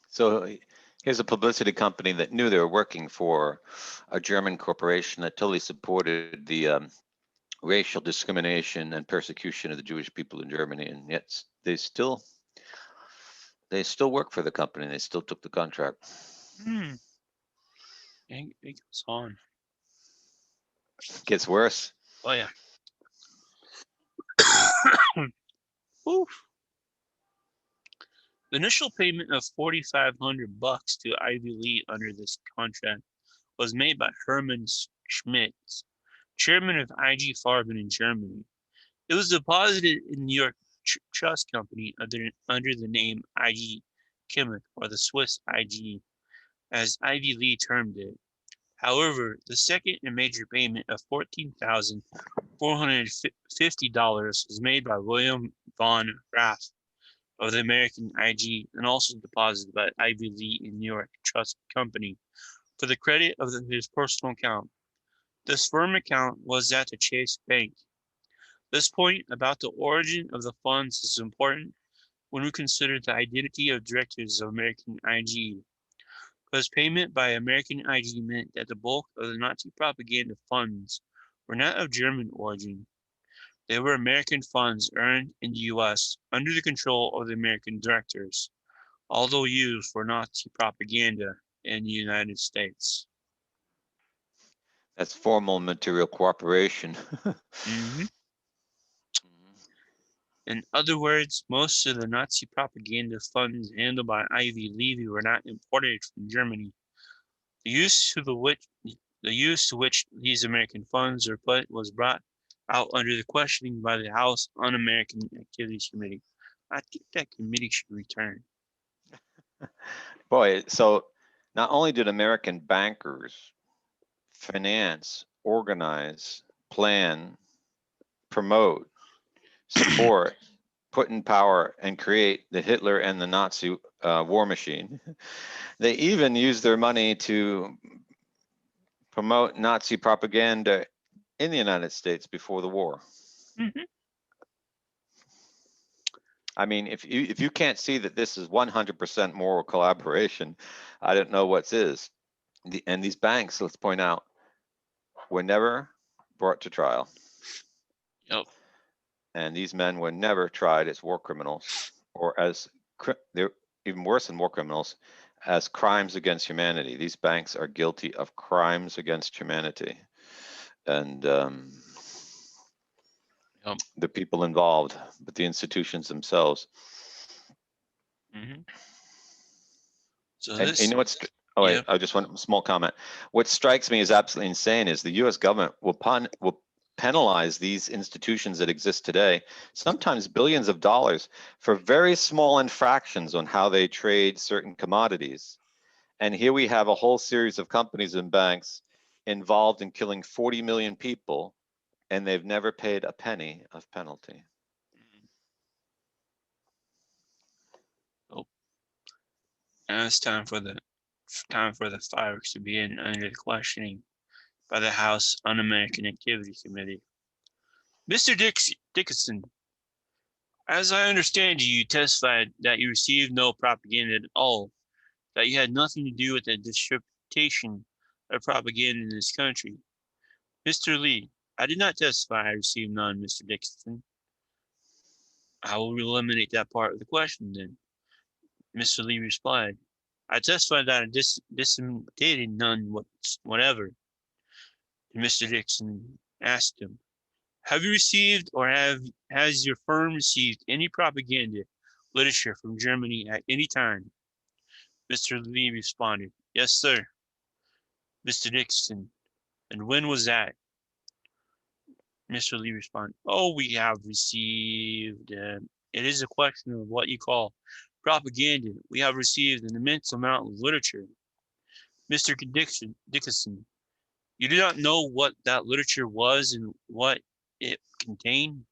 Speaker 2: So here's a publicity company that knew they were working for a German corporation that totally supported the racial discrimination and persecution of the Jewish people in Germany, and yet they still work for the company. They still took the contract.
Speaker 1: And it goes on.
Speaker 2: Gets worse.
Speaker 1: Oh yeah. Oof. The initial payment of $4,500 to Ivy Lee under this contract was made by Herman Schmidt, chairman of I.G. Farben in Germany. It was deposited in New York Trust Company under the name I.G. Kimmich, or the Swiss I.G., as Ivy Lee termed it. However, the second and major payment of $14,450 was made by William von Rath of the American I.G. and also deposited by Ivy Lee in New York Trust Company for the credit of his personal account. This firm account was at the Chase Bank. This point about the origin of the funds is important when we consider the identity of directors of American I.G. because payment by American I.G. meant that the bulk of the Nazi propaganda funds were not of German origin. They were American funds earned in the U.S. under the control of the American directors, although used for Nazi propaganda in the United States.
Speaker 2: That's formal material cooperation.
Speaker 1: Mm-hmm. In other words, most of the Nazi propaganda funds handled by Ivy Lee were not imported from Germany. The use to which these American funds were put was brought out under the questioning by the House Un-American Activities Committee. I think that committee should return.
Speaker 2: Boy, so not only did American bankers finance, organize, plan, promote, support, put in power, and create the Hitler and the Nazi war machine, they even used their money to promote Nazi propaganda in the United States before the war.
Speaker 1: Mm-hmm.
Speaker 2: I mean, if you can't see that this is 100% moral collaboration, I don't know what is. And these banks, let's point out, were never brought to trial.
Speaker 1: Yep.
Speaker 2: And these men were never tried as war criminals, or as they're even worse than war criminals, as crimes against humanity. These banks are guilty of crimes against humanity, and
Speaker 1: Yep.
Speaker 2: the people involved, but the institutions themselves.
Speaker 1: Mm-hmm. So
Speaker 2: And
Speaker 1: this,
Speaker 2: you know what's? Oh wait,
Speaker 1: yeah.
Speaker 2: I just want a small comment. What strikes me as absolutely insane is the U.S. government will penalize these institutions that exist today, sometimes billions of dollars, for very small infractions on how they trade certain commodities. And here we have a whole series of companies and banks involved in killing 40 million people, and they've never paid a penny of penalty.
Speaker 1: Oh, now it's time for the fireworks to begin under the questioning by the House Un-American Activity Committee. Mr. Dickinson, as I understand you testified that you received no propaganda at all, that you had nothing to do with the distribution of propaganda in this country. Mr. Lee, I did not testify I received none, Mr. Dickinson. I will eliminate that part of the question then. Mr. Lee replied, I testified that I disseminated none whatever. And Mr. Dixon asked him, have you received or has your firm received any propaganda literature from Germany at any time? Mr. Lee responded, yes, sir. Mr. Dixon, and when was that? Mr. Lee responded, oh, we have received, it is a question of what you call propaganda. We have received an immense amount of literature. Mr. Dickinson, you do not know what that literature was and what it contained?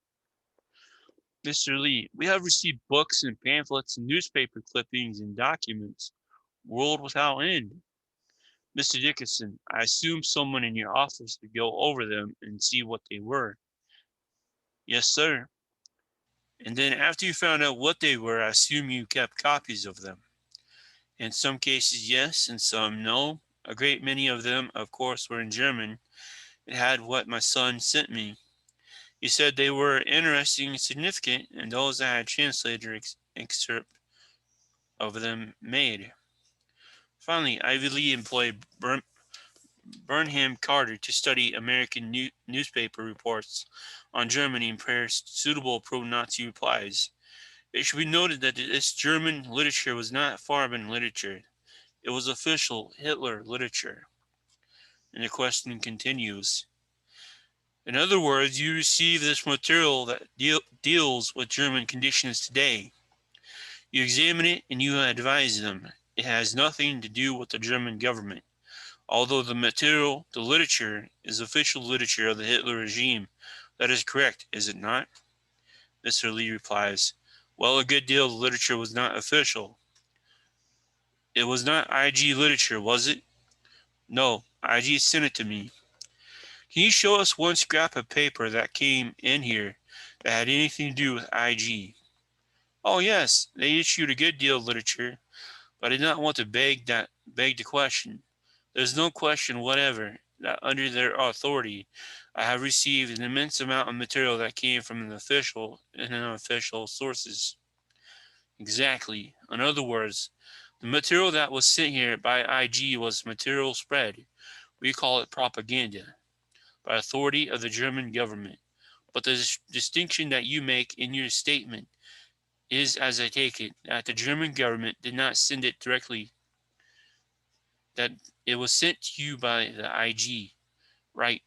Speaker 1: Mr. Lee, we have received books and pamphlets and newspaper clippings and documents, world without end. Mr. Dickinson, I assume someone in your office would go over them and see what they were. Yes, sir. And then after you found out what they were, I assume you kept copies of them. In some cases, yes, and some no. A great many of them, of course, were in German. It had what my son sent me. He said they were interesting and significant, and those I had translated excerpt of them made. Finally, Ivy Lee employed Burnham Carter to study American newspaper reports on Germany and prepare suitable pro-Nazi replies. It should be noted that this German literature was not Farben literature. It was official Hitler literature. And the question continues. In other words, you receive this material that deals with German conditions today. You examine it and you advise them. It has nothing to do with the German government. Although the material, the literature, is official literature of the Hitler regime. That is correct, is it not? Mr. Lee replies, well, a good deal of the literature was not official. It was not IG literature, was it? No, IG sent it to me. Can you show us one scrap of paper that came in here that had anything to do with IG? Oh yes, they issued a good deal of literature, but I did not want to beg the question. There's no question whatever that under their authority, I have received an immense amount of material that came from the official and unofficial sources. Exactly. In other words, the material that was sent here by IG was material spread. We call it propaganda, by authority of the German government. But the distinction that you make in your statement is, as I take it, that the German government did not send it directly, that it was sent to you by the IG, right?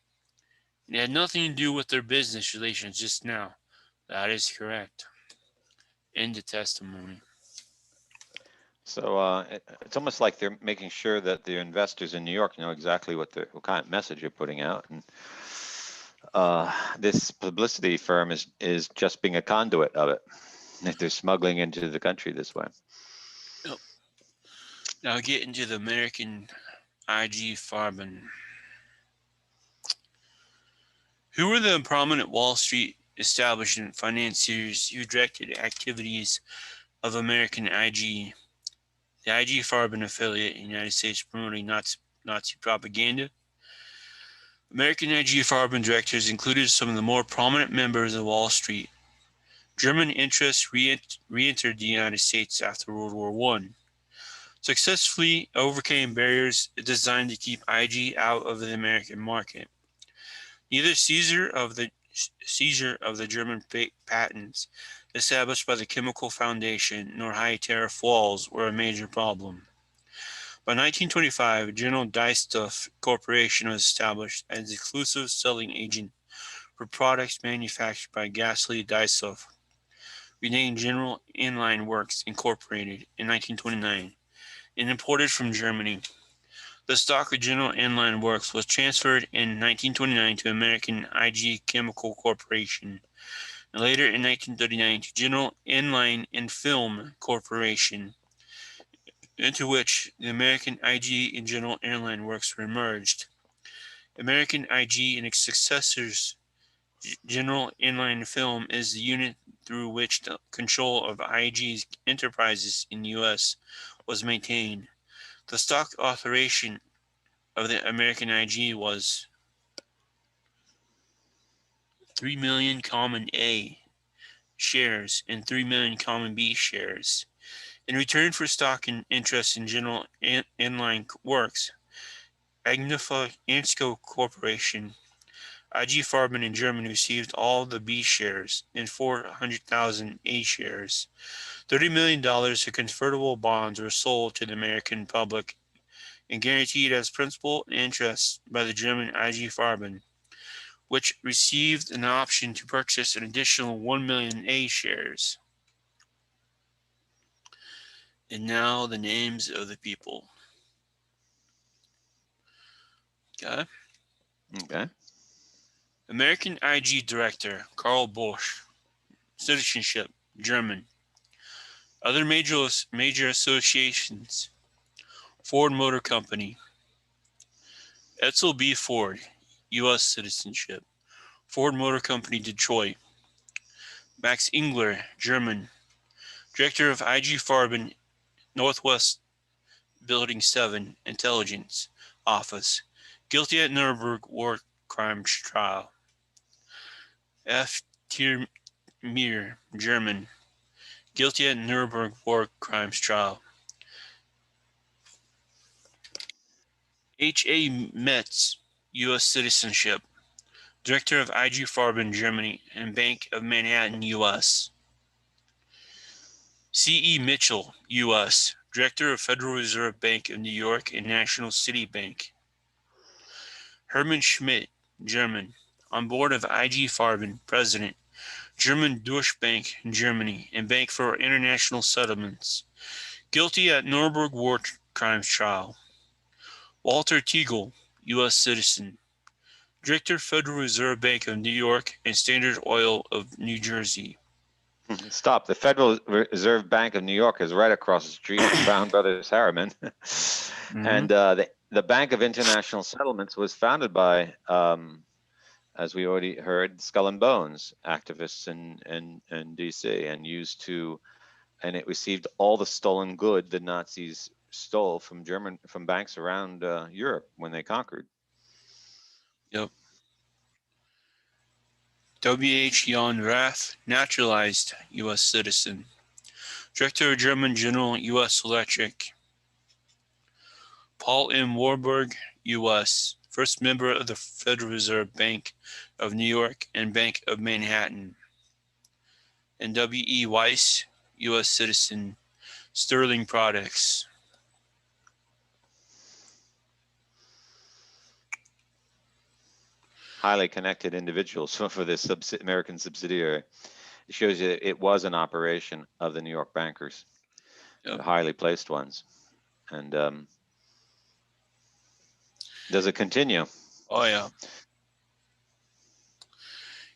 Speaker 1: It had nothing to do with their business relations just now. That is correct. End of testimony.
Speaker 2: So it's almost like they're making sure that the investors in New York know exactly what kind of message you're putting out. And this publicity firm is just being a conduit of it. They're smuggling into the country this way.
Speaker 1: Oh. Now get into the American IG Farben. Who were the prominent Wall Street establishment financiers who directed activities of American IG? The IG Farben affiliate in the United States promoting Nazi propaganda. American IG Farben directors included some of the more prominent members of Wall Street. German interests re-entered the United States after World War I, successfully overcame barriers designed to keep IG out of the American market. Neither seizure of the German patents established by the Chemical Foundation nor high tariff walls were a major problem. By 1925, General Dyestuff Corporation was established as the exclusive selling agent for products manufactured by Gasly Dyestuff, renamed General Inline Works Incorporated in 1929. and imported from Germany. The stock of General Inline Works was transferred in 1929 to American I.G. Chemical Corporation, and later in 1939 to General Inline and Film Corporation, into which the American I.G. and General Airline Works were merged. American I.G. and its successors, General Inline Film, is the unit through which the control of I.G.'s enterprises in the U.S. was maintained. The stock authorization of the American I.G. was 3 million common A shares and 3 million common B shares. In return for stock and interest in General Inline Works, Agnico Corporation, I.G. Farben in Germany received all the B shares and 400,000 A shares. $30 million of convertible bonds were sold to the American public and guaranteed as principal and interest by the German I.G. Farben, which received an option to purchase an additional 1 million A shares. And now the names of the people. Okay.
Speaker 2: Okay.
Speaker 1: American I.G. Director Karl Bosch. Citizenship German. Other major associations: Ford Motor Company. Edsel B. Ford, U.S. citizenship. Ford Motor Company, Detroit. Max Igler, German. Director of I.G. Farben, Northwest Building 7, Intelligence Office. Guilty at Nuremberg War Crimes Trial. F. Tiermeier, German. Guilty at Nuremberg War Crimes Trial. H. A. Metz, U.S. citizenship. Director of I.G. Farben, Germany, and Bank of Manhattan, U.S. C. E. Mitchell, U.S. Director of Federal Reserve Bank of New York and National City Bank. Herman Schmidt, German. On board of I.G. Farben, President, German Deutsche Bank, Germany, and Bank for International Settlements. Guilty at Nuremberg War Crimes Trial. Walter Teagle, U.S. citizen. Director, Federal Reserve Bank of New York and Standard Oil of New Jersey.
Speaker 2: Stop. The Federal Reserve Bank of New York is right across the street from Brown Brothers Harriman. And the Bank of International Settlements was founded by, as we already heard, Skull and Bones activists in D.C. and and it received all the stolen good the Nazis stole from banks around Europe when they conquered.
Speaker 1: Yep. W.H. Jan Rath, naturalized U.S. citizen. Director of German General U.S. Electric. Paul M. Warburg, U.S. First member of the Federal Reserve Bank of New York and Bank of Manhattan. And W. E. Weiss, U.S. citizen. Sterling Products.
Speaker 2: Highly connected individuals for this American subsidiary. It shows you it was an operation of the New York bankers, the highly placed ones. And does it continue?
Speaker 1: Oh, yeah.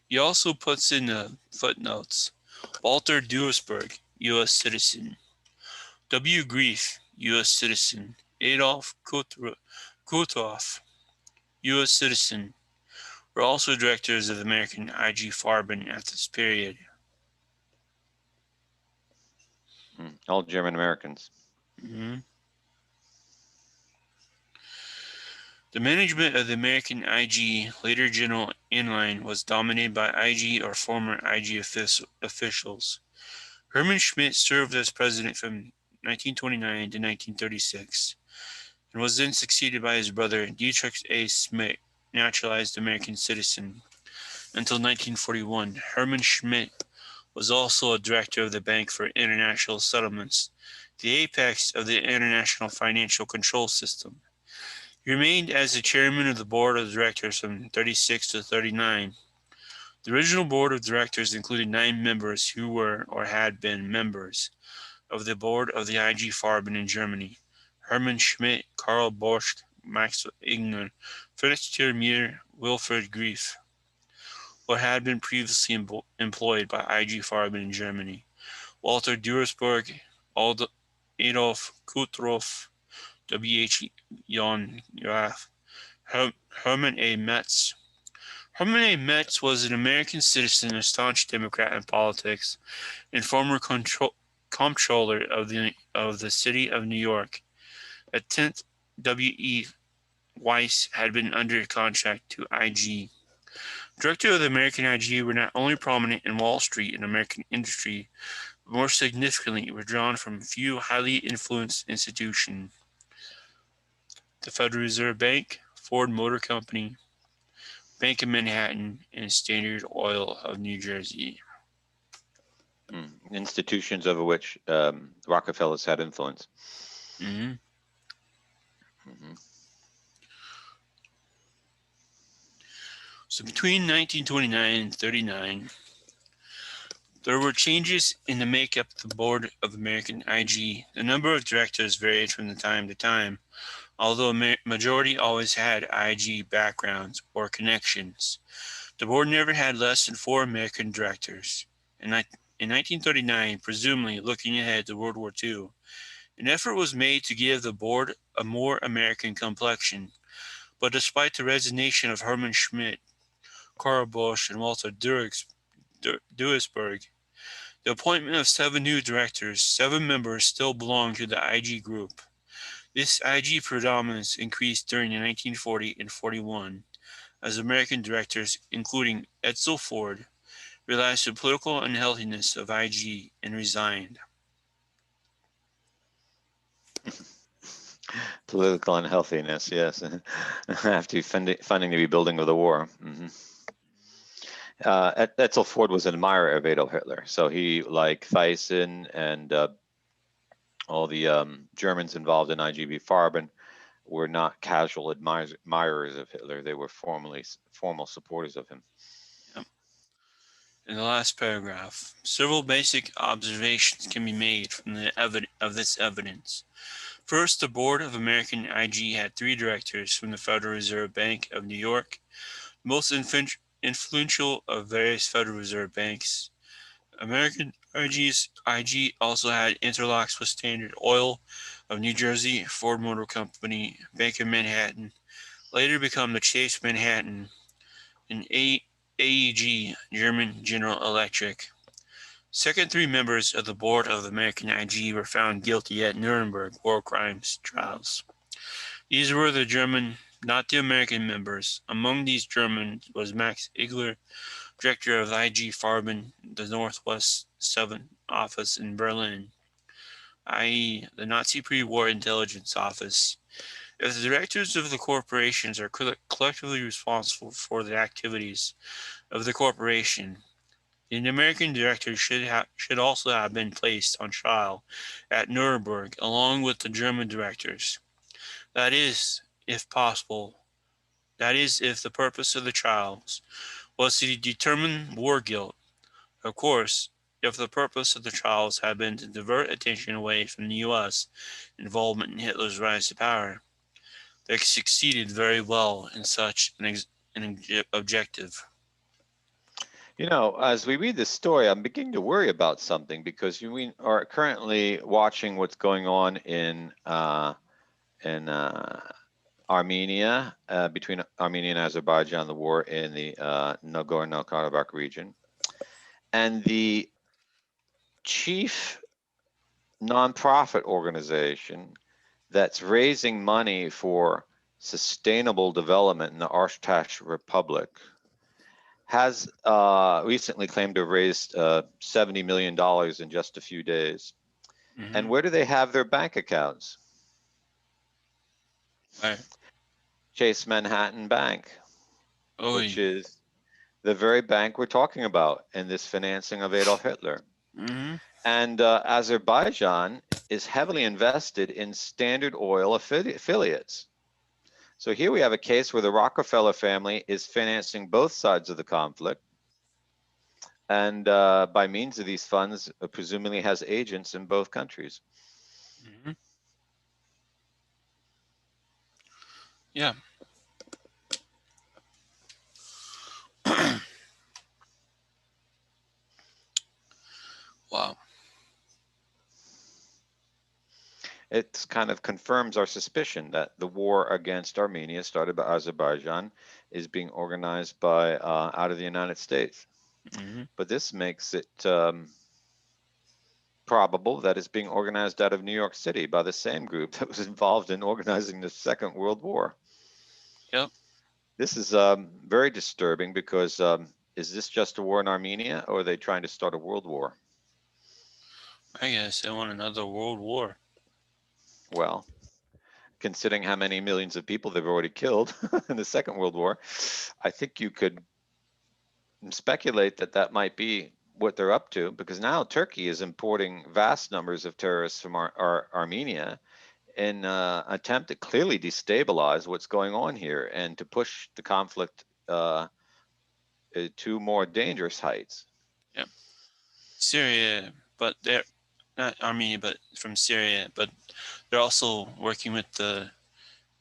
Speaker 1: He also puts in the footnotes. Walter Duisberg, U.S. citizen. W. Grief, U.S. citizen. Adolf Kutoff, U.S. citizen, were also directors of American I.G. Farben at this period.
Speaker 2: All German Americans.
Speaker 1: The management of the American I.G., later General Inline, was dominated by I.G. or former I.G. officials. Herman Schmidt served as president from 1929 to 1936 and was then succeeded by his brother Dietrich A. Schmidt, naturalized American citizen. Until 1941, Herman Schmidt was also a director of the Bank for International Settlements, the apex of the international financial control system. He remained as the chairman of the board of directors from 36 to 39. The original board of directors included 9 members who were or had been members of the board of the I.G. Farben in Germany, Herman Schmidt, Karl Bosch, Max Igler, Felix Tiermier, Wilfried Grief, what had been previously employed by I.G. Farben in Germany, Walter Duisberg, Adolf Kutroff, W.H. Jan Graf, Herman A. Metz. Herman A. Metz was an American citizen, a staunch Democrat in politics, and former comptroller of the city of New York. At 10th, W.E. Weiss had been under contract to I.G. Directors of the American I.G. were not only prominent in Wall Street and American industry, but more significantly were drawn from a few highly influenced institutions: the Federal Reserve Bank, Ford Motor Company, Bank of Manhattan, and Standard Oil of New Jersey.
Speaker 2: Institutions over which Rockefellers had influence.
Speaker 1: Mm-hmm. So between 1929 and 39, there were changes in the makeup of the board of American I.G. The number of directors varied from time to time, although a majority always had I.G. backgrounds or connections. The board never had less than 4 American directors. In 1939, presumably looking ahead to World War II, an effort was made to give the board a more American complexion, but despite the resignation of Herman Schmidt, Karl Bosch, and Walter Duisberg, the appointment of 7 new directors, 7 members still belonged to the I.G. group. This I.G. predominance increased during the 1940 and 41 as American directors, including Edsel Ford, realized the political unhealthiness of I.G. and resigned.
Speaker 2: Political unhealthiness, yes. After funding the rebuilding of the war. Edsel Ford was an admirer of Adolf Hitler, so he, like Thyssen and all the Germans involved in IGB Farben, were not casual admirers of Hitler. They were formal supporters of him.
Speaker 1: Yep. In the last paragraph, several basic observations can be made from this evidence. First, the board of American I.G. had 3 directors from the Federal Reserve Bank of New York, most influential of various Federal Reserve banks. American I.G. also had interlocks with Standard Oil of New Jersey, Ford Motor Company, Bank of Manhattan, later become the Chase Manhattan, and AEG, German General Electric. Second, 3 members of the board of American I.G. were found guilty at Nuremberg war crimes trials. These were the German, not the American members. Among these Germans was Max Igler, director of I.G. Farben, the Northwest 7th Office in Berlin, i.e., the Nazi pre-war intelligence office. If the directors of the corporations are collectively responsible for the activities of the corporation, the American directors should also have been placed on trial at Nuremberg along with the German directors. That is, if possible, if the purpose of the trials was to determine war guilt. Of course, if the purpose of the trials had been to divert attention away from the U.S. involvement in Hitler's rise to power, they succeeded very well in such an objective.
Speaker 2: You know, as we read this story, I'm beginning to worry about something because we are currently watching what's going on in Armenia, between Armenia and Azerbaijan, the war in the Nagorno-Karabakh region. And the chief nonprofit organization that's raising money for sustainable development in the Artsakh Republic has recently claimed to have raised $70 million in just a few days.
Speaker 1: Mm-hmm.
Speaker 2: And where do they have their bank accounts?
Speaker 1: Right.
Speaker 2: Chase Manhattan Bank,
Speaker 1: Oh,
Speaker 2: which is the very bank we're talking about in this financing of Adolf Hitler.
Speaker 1: mm-hmm.
Speaker 2: And Azerbaijan is heavily invested in Standard Oil affiliates. So here we have a case where the Rockefeller family is financing both sides of the conflict, and by means of these funds, presumably has agents in both countries.
Speaker 1: Mm-hmm. Yeah. Wow.
Speaker 2: It kind of confirms our suspicion that the war against Armenia, started by Azerbaijan, is being organized by out of the United States.
Speaker 1: Hmm.
Speaker 2: But this makes it probable that it's being organized out of New York City by the same group that was involved in organizing the Second World War.
Speaker 1: Yep.
Speaker 2: This is very disturbing because is this just a war in Armenia, or are they trying to start a world war?
Speaker 1: I guess they want another world war.
Speaker 2: Well, considering how many millions of people they've already killed in the Second World War, I think you could speculate that that might be what they're up to, because now Turkey is importing vast numbers of terrorists from Armenia in attempt to clearly destabilize what's going on here and to push the conflict to more dangerous heights.
Speaker 1: Yep. Syria, but they're not Armenia, but from Syria, but they're also working with the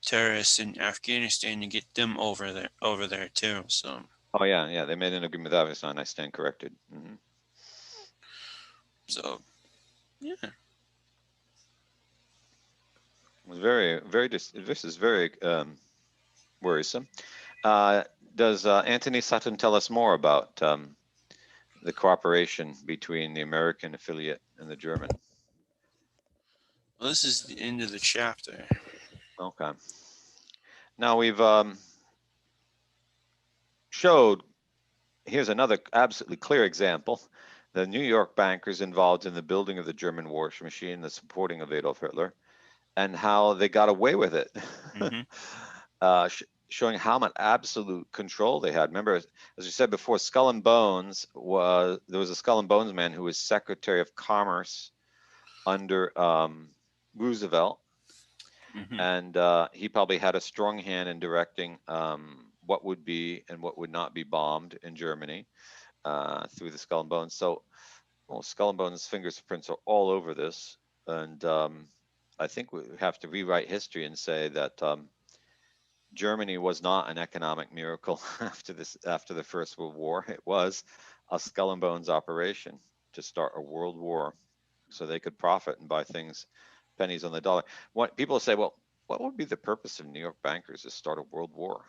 Speaker 1: terrorists in Afghanistan to get them over there too. So
Speaker 2: Oh yeah, they made an agreement with Afghanistan. I stand corrected.
Speaker 1: so yeah.
Speaker 2: It was this is very worrisome. Does Anthony Sutton tell us more about the cooperation between the American affiliate and the German?
Speaker 1: Well, this is the end of the chapter.
Speaker 2: Okay. Now we've showed, here's another absolutely clear example. The New York bankers involved in the building of the German war machine, the supporting of Adolf Hitler, and how they got away with it.
Speaker 1: Hmm.
Speaker 2: Showing how much absolute control they had. Remember, as we said before, Skull and Bones there was a Skull and Bones man who was Secretary of Commerce under Roosevelt,
Speaker 1: Hmm.
Speaker 2: and he probably had a strong hand in directing what would be and what would not be bombed in Germany through the Skull and Bones. So, well, Skull and Bones' fingerprints are all over this, and I think we have to rewrite history and say that Germany was not an economic miracle after the First World War. It was a Skull and Bones operation to start a world war, so they could profit and buy things pennies on the dollar. What people say, well, what would be the purpose of New York bankers to start a world war?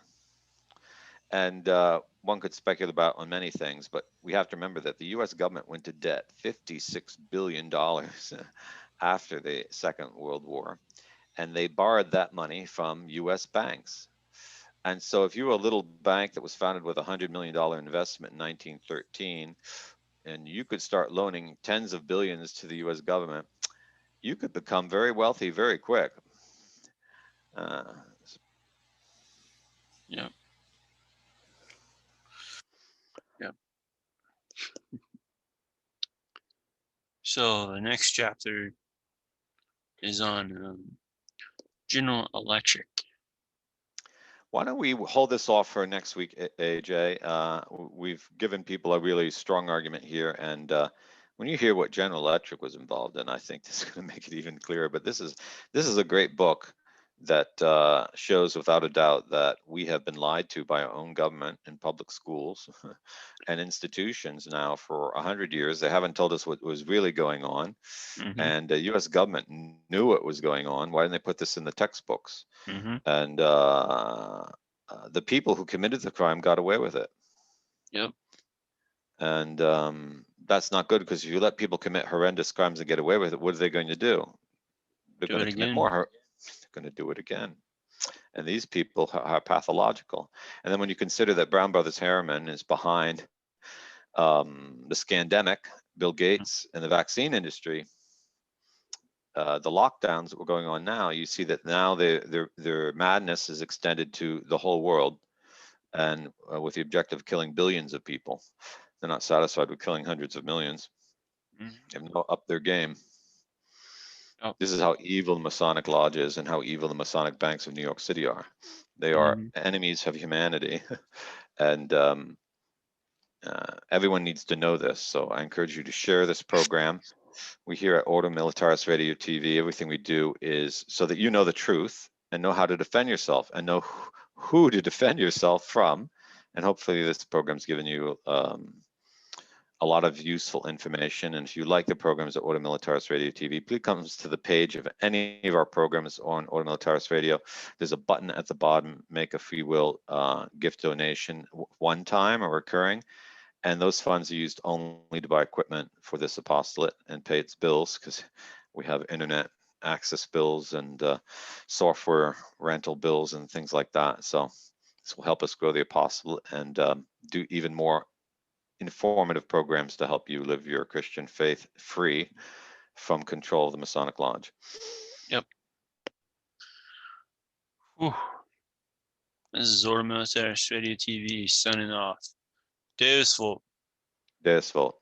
Speaker 2: And one could speculate about on many things, but we have to remember that the U.S. government went to debt $56 billion after the Second World War, and they borrowed that money from U.S. banks. And so if you were a little bank that was founded with a $100 million investment in 1913, and you could start loaning tens of billions to the U.S. government, you could become very wealthy very quick. Uh,
Speaker 1: Yep. Yep. So the next chapter is on General Electric.
Speaker 2: Why don't we hold this off for next week, AJ? We've given people a really strong argument here, and when you hear what General Electric was involved in, I think this is going to make it even clearer. But this is a great book that shows without a doubt that we have been lied to by our own government and public schools and institutions now for 100 years. They haven't told us what was really going on,
Speaker 1: Hmm.
Speaker 2: and the U.S. government knew what was going on. Why didn't they put this in the textbooks?
Speaker 1: Hmm.
Speaker 2: And the people who committed the crime got away with it.
Speaker 1: Yep.
Speaker 2: And that's not good, because if you let people commit horrendous crimes and get away with it, what are they going to do? They're
Speaker 1: Do
Speaker 2: going
Speaker 1: it
Speaker 2: to commit
Speaker 1: again.
Speaker 2: more. They're going to do it again. And these people are pathological. And then when you consider that Brown Brothers Harriman is behind the scandemic, Bill Gates, and the vaccine industry, the lockdowns that were going on now, you see that now their madness is extended to the whole world, and with the objective of killing billions of people. They're not satisfied with killing hundreds of millions.
Speaker 1: Hmm.
Speaker 2: They have no up their game.
Speaker 1: Oh.
Speaker 2: This is how evil the Masonic Lodge is, and how evil the Masonic banks of New York City are. They are
Speaker 1: Hmm.
Speaker 2: enemies of humanity, and everyone needs to know this. So I encourage you to share this program. We here at Ordo Militaris Radio TV, everything we do is so that you know the truth, and know how to defend yourself and know who to defend yourself from. And hopefully this program's given you a lot of useful information. And if you like the programs at Ordo Militaris Radio TV, please come to the page of any of our programs on Ordo Militaris Radio. There's a button at the bottom, make a free will gift donation, one time or recurring. And those funds are used only to buy equipment for this apostolate and pay its bills, because we have internet access bills and software rental bills and things like that. So this will help us grow the apostolate and do even more informative programs to help you live your Christian faith free from control of the Masonic Lodge.
Speaker 1: Yep. Whew. This is Ordo Militaris Radio TV signing off. Deus Volt.
Speaker 2: Deus Volt.